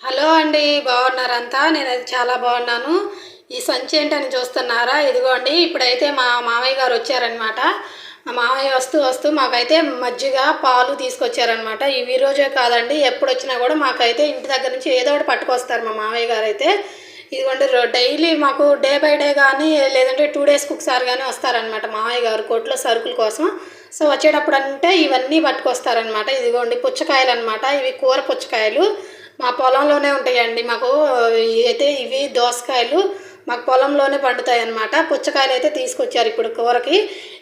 Hello అండి. బాగున్నారంతా? నేనైతే చాలా బాగున్నాను. ఈ సంచి ఏంటని చూస్తున్నారా? ఇదిగోండి. ఇప్పుడైతే మా మామయ్య గారు వచ్చారనమాట. మా మామయ్య వస్తూ వస్తూ మాకైతే మజ్జిగ, పాలు తీసుకొచ్చారనమాట. ఇవి ఈ రోజే కాదండి, ఎప్పుడొచ్చినా కూడా మాకైతే ఇంటి దగ్గర నుంచి ఏదో ఒకటి పట్టుకొస్తారు మా మామయ్య గారైతే. ఇదిగోండి, డైలీ మాకు డే బై డే కానీ, లేదంటే 2 డేస్‌కి ఒకసారి కానీ వస్తారనమాట మామయ్య గారు కొట్లో సరుకుల కోసం. సో, వచ్చేటప్పుడు అంటే ఇవన్నీ పట్టుకొస్తారనమాట. ఇదిగోండి పుచ్చకాయలనమాట. ఇవి కూర పుచ్చకాయలు. మా పొలంలోనే ఉంటాయండి మాకు. ఇవి దోసకాయలు మాకు పొలంలోనే పండుతాయన్నమాట. పుచ్చకాయలైతే తీసుకొచ్చారు ఇప్పుడు కూరకి.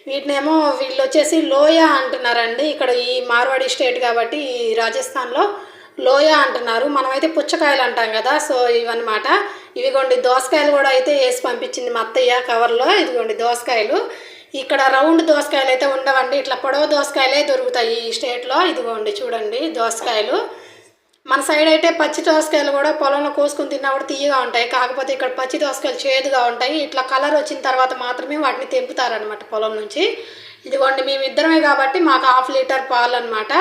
వీటినేమో వీళ్ళొచ్చేసి లోయ అంటున్నారండి. ఇక్కడ ఈ మార్వాడి స్టేట్ కాబట్టి ఈ రాజస్థాన్‌లో లోయ అంటున్నారు. మనమైతే పుచ్చకాయలు అంటాం కదా! సో, ఇవన్నమాట. ఇవిగోండి దోసకాయలు కూడా అయితే ఏసి పంపించింది మా అత్తయ్య కవర్‌లో. ఇదిగోండి దోసకాయలు. ఇక్కడ రౌండ్ దోసకాయలైతే ఉండవండి. ఇట్లా పొడవు దోసకాయలే దొరుకుతాయి ఈ స్టేట్‌లో. ఇదిగోండి చూడండి దోసకాయలు. మన సైడ్ అయితే పచ్చి దోసకాయలు కూడా పొలంలో కోసుకొని తిన్నా కూడా తియ్యగా ఉంటాయి. కాకపోతే ఇక్కడ పచ్చి దోసకాయలు చేదుగా ఉంటాయి. ఇట్లా కలర్ వచ్చిన తర్వాత మాత్రమే వాటిని తెంపుతారనమాట పొలం నుంచి. ఇదిగోండి మేమిద్దరమే కాబట్టి మాకు 1/2 లీటర్ పాలనమాట.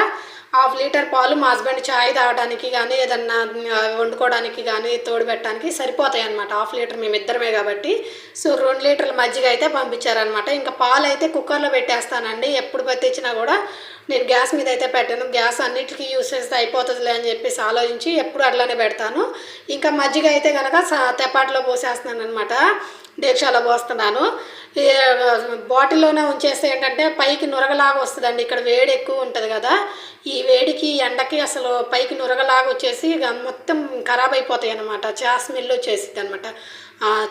1/2 లీటర్ పాలు మా హస్బెండ్ చాయ్ తాగడానికి కానీ, ఏదన్నా వండుకోవడానికి కానీ, తోడుపెట్టడానికి సరిపోతాయన్నమాట. 1/2 లీటర్ మేమిద్దరమే కాబట్టి. సో, 2 లీటర్ల మజ్జిగ అయితే పంపించారనమాట. ఇంకా పాలైతే కుక్కర్‌లో పెట్టేస్తానండి. ఎప్పుడు తెచ్చినా కూడా నేను గ్యాస్ మీద అయితే పెట్టను. గ్యాస్ అన్నిటికీ యూజ్ చేస్తే అయిపోతుందిలే అని చెప్పేసి ఆలోచించి ఎప్పుడు అట్లానే పెడతాను. ఇంకా మజ్జిగ అయితే కనుక తెప్పాట్లో పోసేస్తున్నాననమాట. డేక్షాలో పోస్తున్నాను. ఈ బాటిల్లోనే ఉంచేస్తే ఏంటంటే పైకి నురగలాగా వస్తుందండి. ఇక్కడ వేడి ఎక్కువ ఉంటుంది కదా! ఈ వేడికి ఎండకి అసలు పైకి నురగలాగా వచ్చేసి ఇక మొత్తం ఖరాబ్ అయిపోతాయి అనమాట. చా స్మెల్ వచ్చేసిద్ది అనమాట.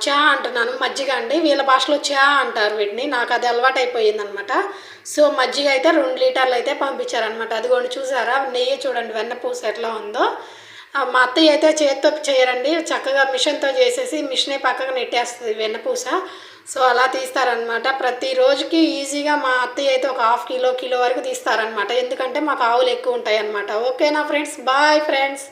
చా అంటున్నాను, మజ్జిగ అండి. వీళ్ళ భాషలో చా అంటారు వీటిని. నాకు అది అలవాటు అయిపోయిందనమాట. సో, మజ్జిగ అయితే 2 లీటర్లు అయితే పంపించారనమాట. అదిగోండి చూసారా? నెయ్యి చూడండి వెన్నపూస ఎట్లా ఉందో. మా అత్తయ్య అయితే చేత్తో చేయరండి. చక్కగా మిషన్‌తో చేసేసి మిషనే పక్కకు నెట్టేస్తది వెన్నపూస. సో, అలా తీస్తారనమాట. ప్రతి రోజుకి ఈజీగా మా అత్తయ్య అయితే ఒక 1/2 కిలో, కిలో వరకు తీస్తారనమాట. ఎందుకంటే మాకు ఆవులు ఎక్కువ ఉంటాయన్నమాట. ఓకేనా ఫ్రెండ్స్? Bye friends.